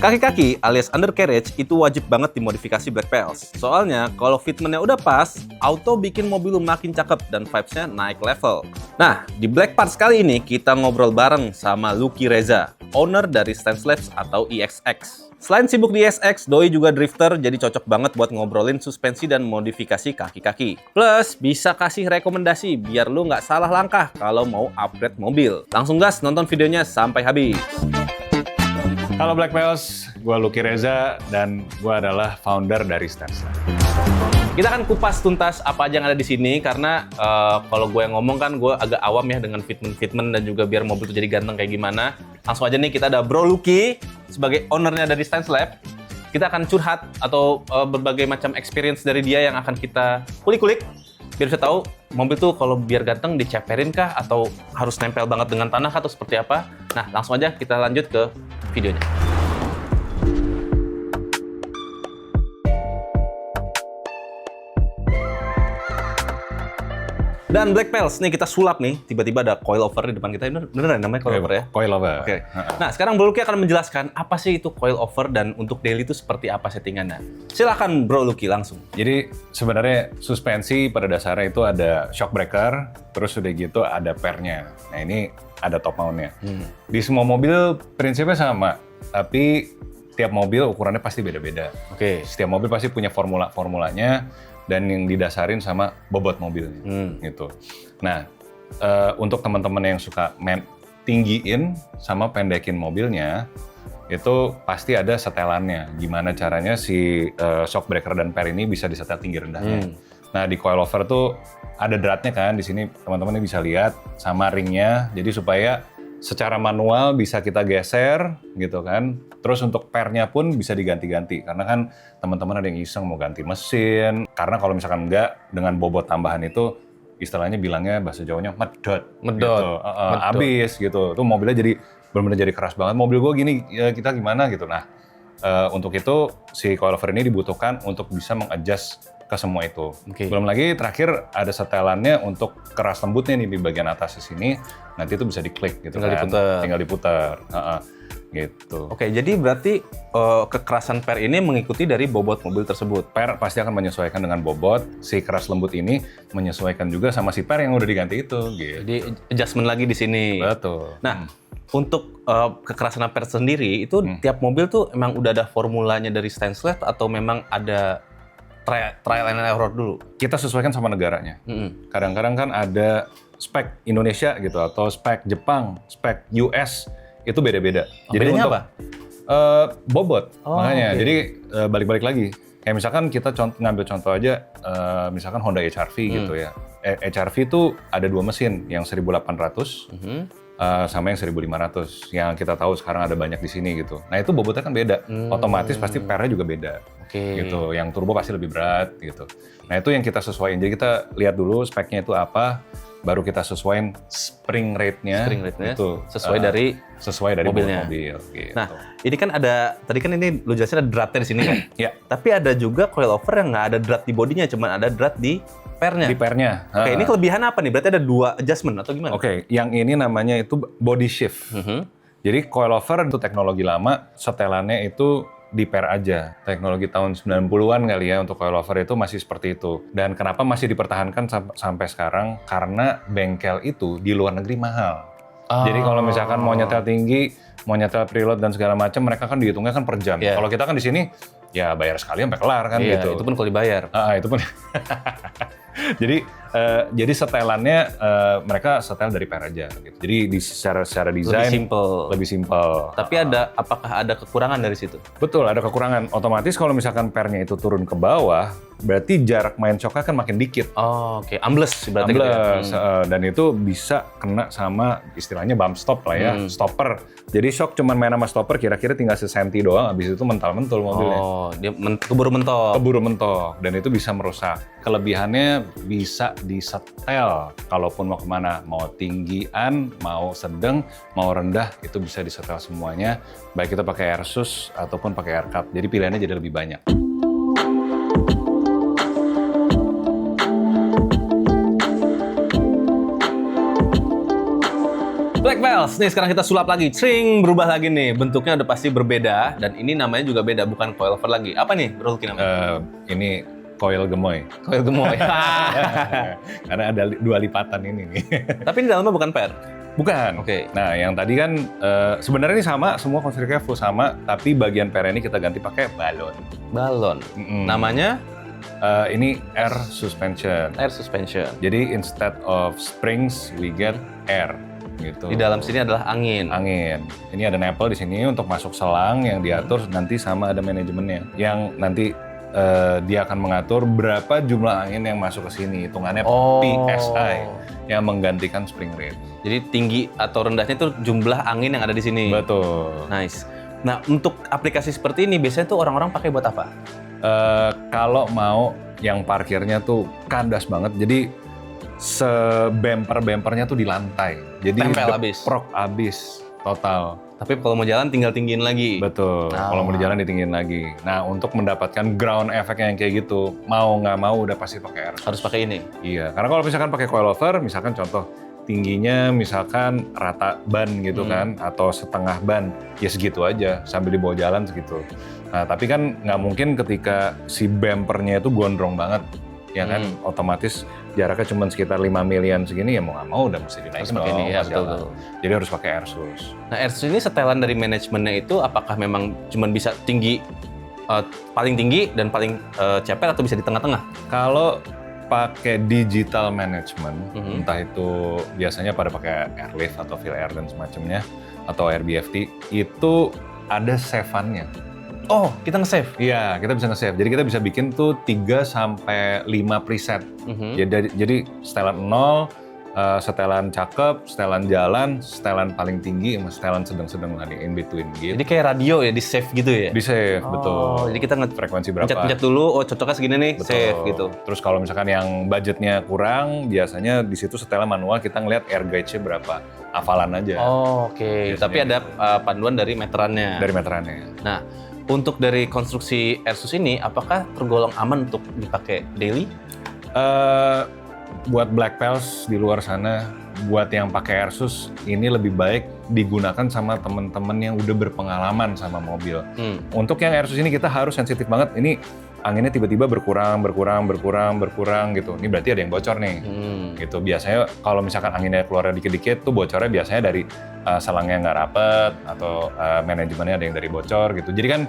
Kaki-kaki alias undercarriage itu wajib banget dimodifikasi Black Pals. Soalnya kalau fitmentnya udah pas, auto bikin mobil lu makin cakep dan vibes-nya naik level. Nah, di Black Parts kali ini kita ngobrol bareng sama Lucky Reza, owner dari Stance Labs atau EXX. Selain sibuk di EXX, Doi juga drifter, jadi cocok banget buat ngobrolin suspensi dan modifikasi kaki-kaki. Plus, bisa kasih rekomendasi biar lu nggak salah langkah kalau mau upgrade mobil. Langsung gas nonton videonya sampai habis. Halo Black Pals, gue Lucky Reza dan gue adalah founder dari Stance Labs. Kita akan kupas tuntas apa aja yang ada di sini karena kalau gue yang ngomong kan gue agak awam ya dengan fitment dan juga biar mobil itu jadi ganteng kayak gimana. Langsung aja nih kita ada Bro Lucky sebagai ownernya dari Stance Labs. Kita akan curhat atau berbagai macam experience dari dia yang akan kita kulik-kulik biar bisa tahu mobil tuh kalau biar ganteng diceperin kah atau harus nempel banget dengan tanah atau seperti apa. Nah langsung aja kita lanjut ke videonya. Dan Black Pals, nih kita sulap nih, tiba-tiba ada coilover di depan kita. Ini beneran namanya coilover ya? Coilover. Oke. Nah, sekarang Bro Lucky akan menjelaskan apa sih itu coilover dan untuk daily itu seperti apa settingannya. Silakan Bro Lucky langsung. Jadi sebenarnya suspensi pada dasarnya itu ada shock breaker, terus udah gitu ada pernya. Nah ini ada top mount-nya. Di semua mobil prinsipnya sama, tapi tiap mobil ukurannya pasti beda-beda. Oke. Setiap mobil pasti punya formulanya dan yang didasarin sama bobot mobilnya gitu. Nah, untuk teman-teman yang suka tinggiin sama pendekin mobilnya, itu pasti ada setelannya. Gimana caranya si shock breaker dan per ini bisa disetel tinggi rendahnya. Nah, di coilover tuh ada dratnya kan, di sini teman-teman bisa lihat sama ringnya, jadi supaya secara manual bisa kita geser gitu kan. Terus untuk pernya pun bisa diganti-ganti karena kan teman-teman ada yang iseng mau ganti mesin. Karena kalau misalkan enggak dengan bobot tambahan itu istilahnya bilangnya bahasa Jawanya medot. Gitu. Abis gitu. Tuh mobilnya jadi benar-benar jadi keras banget. Mobil gue gini ya kita gimana gitu. Nah untuk itu si coilover ini dibutuhkan untuk bisa mengadjust ke semua itu. Belum lagi terakhir ada setelannya untuk keras lembutnya nih di bagian atas sini. Nanti itu bisa diklik gitu tinggal diputar. Gitu. Oke, jadi berarti kekerasan per ini mengikuti dari bobot mobil tersebut. Per pasti akan menyesuaikan dengan bobot. Si keras lembut ini menyesuaikan juga sama si per yang udah diganti itu. Gitu. Jadi adjustment lagi di sini. Betul. Nah, untuk kekerasan per sendiri itu tiap mobil tuh emang udah ada formulanya dari Stance Labs atau memang ada trial and error dulu? Kita sesuaikan sama negaranya. Kadang-kadang kan ada spek Indonesia gitu atau spek Jepang, spek US itu beda-beda. Jadi bedanya apa? Bobot. Makanya. Jadi balik-balik lagi. Kayak misalkan kita ngambil contoh aja, misalkan Honda HR-V gitu ya. HR-V itu ada dua mesin, yang 1800 sama yang 1500. Yang kita tahu sekarang ada banyak di sini gitu. Nah itu bobotnya kan beda. Otomatis pasti pernya juga beda. Gitu. Yang turbo pasti lebih berat gitu. Nah itu yang kita sesuaiin. Jadi kita lihat dulu speknya itu apa, baru kita sesuaiin spring rate-nya itu sesuai dari mobilnya. mobil gitu. Nah, ini kan ada tadi kan ini lu jelasin ada dratnya di sini kan? Ya. Tapi ada juga coilover yang nggak ada drat di bodinya, cuma ada drat di pernya. Di pernya. Oke, ini kelebihan apa nih? Berarti ada dua adjustment atau gimana? Oke, yang ini namanya itu body shift. Jadi coilover itu teknologi lama, setelannya itu di per aja. Teknologi tahun 90-an kali ya untuk coilover itu masih seperti itu. Dan kenapa masih dipertahankan sampai sekarang? Karena bengkel itu di luar negeri mahal. Jadi kalau misalkan mau nyetel tinggi, mau nyetel preload dan segala macam, mereka kan dihitungnya kan per jam. Kalau kita kan di sini ya bayar sekali sampai kelar kan gitu. Itu pun kalau dibayar. Itu pun. Jadi setelannya mereka setel dari per aja gitu. Jadi secara desain lebih simple. Tapi apakah ada kekurangan dari situ? Betul, ada kekurangan. Otomatis kalau misalkan pernya itu turun ke bawah, berarti jarak main shocknya kan makin dikit. Oke. Ambles berarti gitu ya? Dan itu bisa kena sama istilahnya bump stop lah ya, stopper. Jadi shock cuman main sama stopper kira-kira tinggal sesenti doang, habis itu mental-mentul mobilnya. Dia keburu mentok. Keburu mentok, dan itu bisa merusak. Kelebihannya bisa disetel kalaupun mau kemana, mau tinggian, mau sedang, mau rendah, itu bisa disetel semuanya. Baik kita pakai Airsus ataupun pakai Aircut, jadi pilihannya jadi lebih banyak. Black Pals, nih sekarang kita sulap lagi. Cring, berubah lagi nih. Bentuknya udah pasti berbeda dan ini namanya juga beda, bukan coilover lagi. Apa nih, Bro Lucky namanya? Ini coil gemoy. Coil gemoy. Karena ada dua lipatan ini nih. Tapi ini dalamnya bukan per. Bukan. Oke. Nah, yang tadi kan sebenarnya ini sama, semua konstruknya full sama, tapi bagian per ini kita ganti pakai balon. Balon. Namanya? Ini air suspension. Air suspension. Jadi instead of springs, we get air. Gitu. Di dalam sini adalah angin. Angin. Ini ada nipple di sini untuk masuk selang yang diatur nanti sama ada manajemennya. Yang nanti dia akan mengatur berapa jumlah angin yang masuk ke sini. Hitungannya PSI yang menggantikan spring rate. Jadi tinggi atau rendahnya itu jumlah angin yang ada di sini. Betul. Nice. Nah, untuk aplikasi seperti ini biasanya tuh orang-orang pakai buat apa? Kalau mau yang parkirnya tuh kandas banget. Jadi sebemper-bempernya tuh di lantai. Jadi tempel abis. Prok abis total. Tapi kalau mau jalan tinggal tinggiin lagi. Betul. Kalau mau di jalan ditinggiin lagi. Nah, untuk mendapatkan ground effect yang kayak gitu, mau nggak mau udah pasti pakai air. Harus pakai ini. Iya. Karena kalau misalkan pakai coilover, misalkan contoh tingginya misalkan rata ban gitu kan, atau setengah ban, ya segitu aja sambil dibawa jalan segitu. Nah, tapi kan nggak mungkin ketika si bempernya itu gondrong banget. Ya kan, otomatis jaraknya cuma sekitar 5 milian segini, ya mau nggak mau udah mesti dinaikin dong. Ini, ya, betul. Jadi harus pakai airsus. Nah, airsus ini setelan dari manajemennya itu apakah memang cuma bisa tinggi, paling tinggi dan paling ceper atau bisa di tengah-tengah? Kalau pakai digital management, entah itu biasanya pada pakai airlift atau fill air dan semacamnya, atau air BFT, itu ada save-annya. Oh, kita nge-save? Iya, kita bisa nge-save. Jadi kita bisa bikin tuh 3-5 preset. Jadi setelan 0, setelan cakep, setelan jalan, setelan paling tinggi, sama setelan sedang-sedang lah, in between gitu. Jadi kayak radio ya, di-save gitu ya? Di-save, betul. Jadi kita frekuensi berapa? pencet dulu, oh cocoknya segini nih, betul. Save gitu. Terus kalau misalkan yang budgetnya kurang, biasanya di situ setelan manual kita ngeliat air gauge-nya berapa. Hafalan aja. Oh, oke. Tapi ada panduan dari meterannya. Dari meterannya. Nah, untuk dari konstruksi airsus ini, apakah tergolong aman untuk dipakai daily? Buat Black Pals di luar sana, buat yang pakai airsus, ini lebih baik digunakan sama teman-teman yang udah berpengalaman sama mobil. Untuk yang airsus ini kita harus sensitif banget. Ini anginnya tiba-tiba berkurang gitu. Ini berarti ada yang bocor nih. Gitu. Biasanya kalau misalkan anginnya keluar dikit-dikit tuh bocornya biasanya dari selangnya nggak rapet atau manajemennya ada yang dari bocor gitu. Jadi kan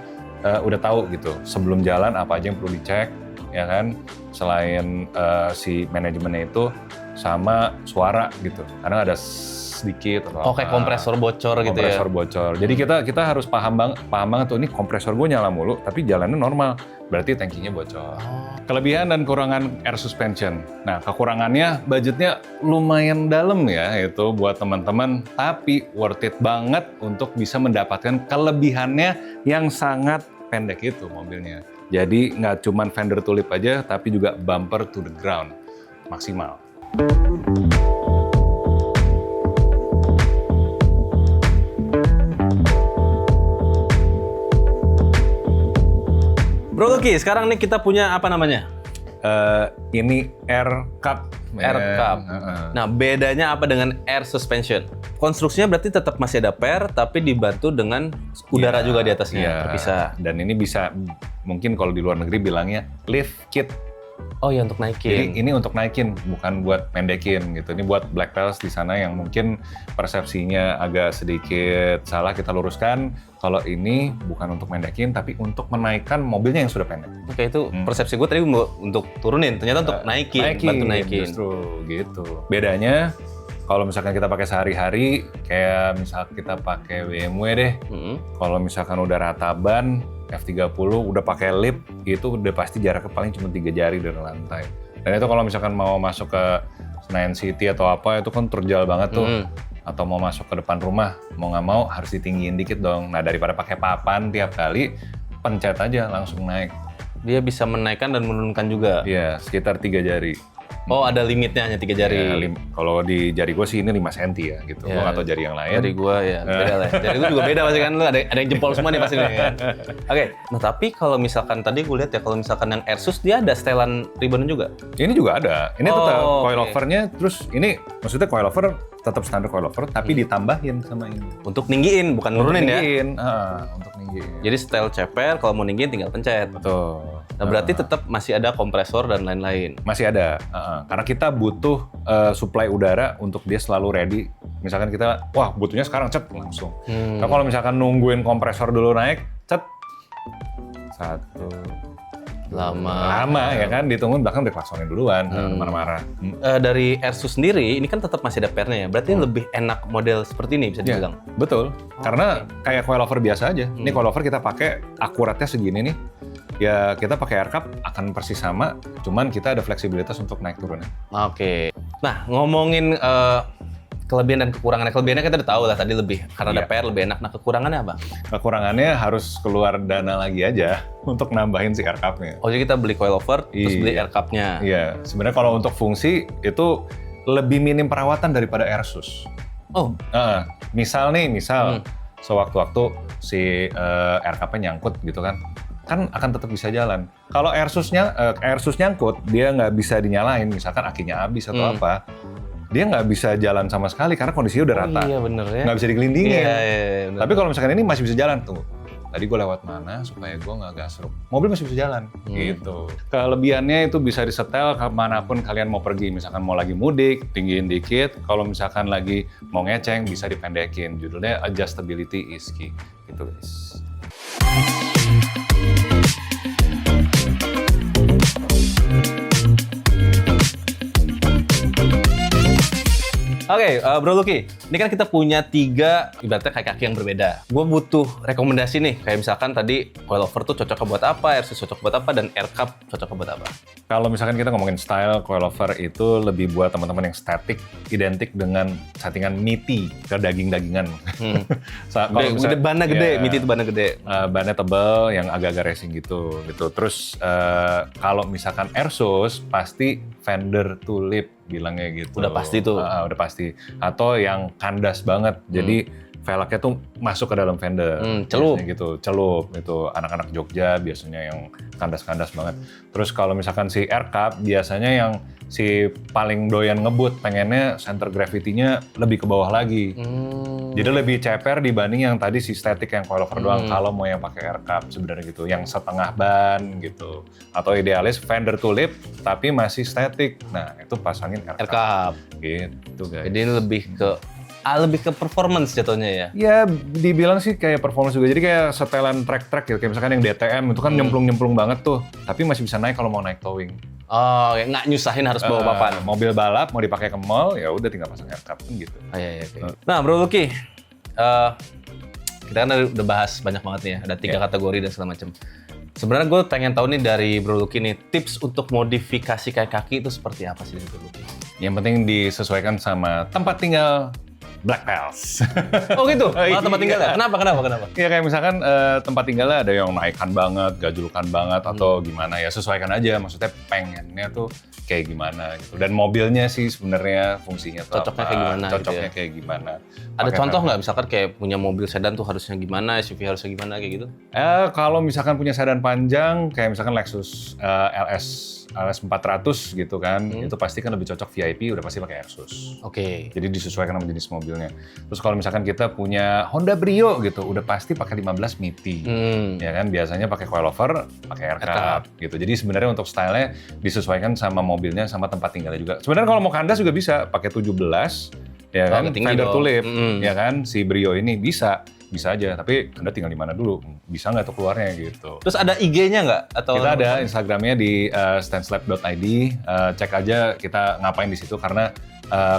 udah tahu gitu sebelum jalan apa aja yang perlu dicek, ya kan? Selain si manajemennya itu sama suara gitu. Karena ada sedikit atau kayak kompresor bocor gitu ya. Kompresor bocor. Jadi kita harus paham banget tuh, ini kompresor gue nyala mulu tapi jalannya normal. Berarti tangkinya bocor. Kelebihan dan kekurangan air suspension. Nah, kekurangannya budgetnya lumayan dalam ya itu buat teman-teman, tapi worth it banget untuk bisa mendapatkan kelebihannya yang sangat pendek itu mobilnya. Jadi nggak cuman fender tulip aja, tapi juga bumper to the ground maksimal. Bro Lucky, sekarang nih kita punya apa namanya? Ini air cup. Air cup. Nah, bedanya apa dengan air suspension? Konstruksinya berarti tetap masih ada per, tapi dibantu dengan udara juga di atasnya, terpisah. Dan ini bisa, mungkin kalau di luar negeri bilangnya lift kit. Oh iya, untuk naikin. Jadi ini untuk naikin, bukan buat pendekin gitu. Ini buat Black Pals di sana yang mungkin persepsinya agak sedikit salah, kita luruskan. Kalau ini bukan untuk mendekin, tapi untuk menaikkan mobilnya yang sudah pendek. Oke, itu persepsi gue tadi untuk turunin, ternyata untuk naikin, bantu naikin. Justru gitu. Bedanya, kalau misalkan kita pakai sehari-hari, kayak misal kita pakai BMW deh, kalau misalkan udah rata ban, F30 udah pakai lip, itu udah pasti jaraknya paling cuma 3 jari dari lantai. Dan itu kalau misalkan mau masuk ke Senayan City atau apa, itu kan terjal banget tuh. Atau mau masuk ke depan rumah, mau nggak mau harus ditinggiin dikit dong. Nah, daripada pakai papan tiap kali, pencet aja langsung naik. Dia bisa menaikkan dan menurunkan juga? Iya, sekitar 3 jari. Oh, ada limitnya hanya 3 jari? Ya, kalau di jari gue sih ini 5 cm ya gitu. Gue nggak tahu jari yang lain. Jari gue ya, beda lah. Jari gue juga beda pasti kan, lu ada yang jempol semua nih pasti nih kan. Oke, nah tapi kalau misalkan tadi gue lihat ya, kalau misalkan yang airsus dia ada setelan ribbon juga? Ini juga ada. Ini tetap coilovernya, terus ini maksudnya coilover tetap standar coilover, tapi ditambahin sama ini. Untuk ninggiin, bukan nurunin ya? Untuk ninggiin. Jadi style ceper, kalau mau ninggiin tinggal pencet. Betul. Nah, berarti tetap masih ada kompresor dan lain-lain. Masih ada, karena kita butuh suplai udara untuk dia selalu ready. Misalkan kita, wah butuhnya sekarang cet langsung. Nah, kalau misalkan nungguin kompresor dulu naik, cet, satu, lama ya kan, ditungguin bahkan diklaksonin duluan, marah-marah. Dari Asus sendiri, ini kan tetap masih ada pernya ya. Berarti lebih enak model seperti ini bisa dibilang. Betul, karena kayak coilover biasa aja. Ini coilover kita pakai akuratnya segini nih. Ya kita pakai air cup akan persis sama, cuman kita ada fleksibilitas untuk naik turunnya. Oke. Nah, ngomongin kelebihan dan kekurangannya. Kelebihannya kita udah tahu lah tadi, lebih karena ada PR lebih enak. Nah, kekurangannya apa? Kekurangannya harus keluar dana lagi aja untuk nambahin si air cup-nya. Oh, jadi kita beli coilover, terus beli air cup-nya. Iya, sebenarnya kalau untuk fungsi itu lebih minim perawatan daripada Asus. Oh. Misal sewaktu-waktu si air cup-nya nyangkut gitu kan akan tetap bisa jalan. Kalau Asus nyangkut, dia nggak bisa dinyalain, misalkan akinya habis atau apa, dia nggak bisa jalan sama sekali karena kondisinya udah rata. Iya bener ya. Nggak bisa digelindingin. Iya, tapi kalau misalkan ini masih bisa jalan, tunggu. Tadi gue lewat mana supaya gue nggak gasruk. Mobil masih bisa jalan, gitu. Kelebihannya itu bisa disetel kemanapun kalian mau pergi. Misalkan mau lagi mudik, tinggiin dikit. Kalau misalkan lagi mau ngeceng, bisa dipendekin. Judulnya Adjustability is Key. Gitu guys. Oke, Bro Lucky, ini kan kita punya 3 ibaratnya kayak kaki yang berbeda. Gue butuh rekomendasi nih, kayak misalkan tadi coilover tuh cocoknya buat apa, Asus cocok buat apa, dan air cup cocoknya buat apa. Kalau misalkan kita ngomongin style, coilover itu lebih buat teman-teman yang static, identik dengan settingan meaty ke daging-dagingan. Bannya gede, meaty itu bannya gede. Bannya tebal, yang agak-agak racing gitu. Terus kalau misalkan Asus, pasti fender to lip bilangnya gitu. Udah pasti tuh. Udah pasti. Atau yang kandas banget. Jadi velgnya tuh masuk ke dalam fender. Celup. Gitu, celup. Itu anak-anak Jogja biasanya yang kandas-kandas banget. Terus kalau misalkan si air cup, biasanya yang si paling doyan ngebut, pengennya center gravity-nya lebih ke bawah lagi. Jadi lebih ceper dibanding yang tadi si static yang coilover doang. Kalau mau yang pakai air cup sebenarnya gitu, yang setengah ban gitu. Atau idealis fender to lip tapi masih static. Nah, itu pasangin air cup. Gitu guys. Jadi ini lebih ke performance jatuhnya ya? Ya, dibilang sih kayak performance juga. Jadi kayak setelan track-track gitu. Kayak misalkan yang DTM itu kan nyemplung-nyemplung banget tuh. Tapi masih bisa naik kalau mau naik towing. Oh, ya nggak nyusahin harus bawa papan. Mobil balap mau dipakai ke mall, ya udah tinggal pasang air cup kan gitu. Iya. Nah, Bro Lucky, kita kan udah bahas banyak banget nih ya. Ada 3 kategori dan segala macam. Sebenarnya gue pengen tahu nih dari Bro Lucky nih, tips untuk modifikasi kayak kaki itu seperti apa sih dari Bro Lucky? Yang penting disesuaikan sama tempat tinggal Black Pals. Oh gitu? Tempat tinggal ya? Kenapa? Ya kayak misalkan tempat tinggalnya ada yang naikkan banget, gajulukan banget, atau gimana ya, sesuaikan aja. Maksudnya pengennya tuh kayak gimana gitu. Dan mobilnya sih sebenarnya fungsinya tuh cocoknya apa, kayak gimana? Cocoknya gitu ya? kayak gimana. Ada contoh nggak? Misalkan kayak punya mobil sedan tuh harusnya gimana, SUV harusnya gimana, kayak gitu? Kalau misalkan punya sedan panjang, kayak misalkan Lexus LS 400 gitu kan, itu pasti kan lebih cocok VIP, udah pasti pakai Asus. Oke. Jadi disesuaikan sama jenis mobilnya. Terus kalau misalkan kita punya Honda Brio gitu, udah pasti pakai 15 MITI. Ya kan, biasanya pakai coilover, pakai air cup gitu. Jadi sebenarnya untuk stylenya disesuaikan sama mobilnya, sama tempat tinggalnya juga. Sebenarnya kalau mau kandas juga bisa pakai 17, ya kan, fender to lip, ya kan, si Brio ini bisa aja, tapi Anda tinggal di mana dulu, bisa nggak tuh keluarnya gitu. Terus ada IG-nya nggak? Atau kita ada Instagramnya di standslab.id, cek aja kita ngapain di situ, karena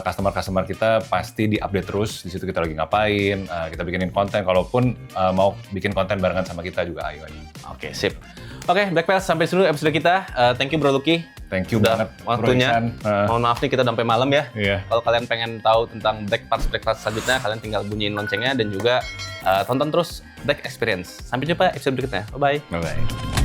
customer kita pasti diupdate terus, di situ kita lagi ngapain, kita bikinin konten, kalaupun mau bikin konten barengan sama kita juga, ayo aja. Oke, sip. Oke, Black Pals, sampai sini episode kita. Thank you Bro Lucky. Thank you udah banget waktunya. Mohon maaf nih kita udah sampai malam ya. Iya. Kalau kalian pengen tahu tentang Black Parts selanjutnya, kalian tinggal bunyiin loncengnya dan juga tonton terus Black Experience. Sampai jumpa episode berikutnya. Bye-bye. Bye-bye.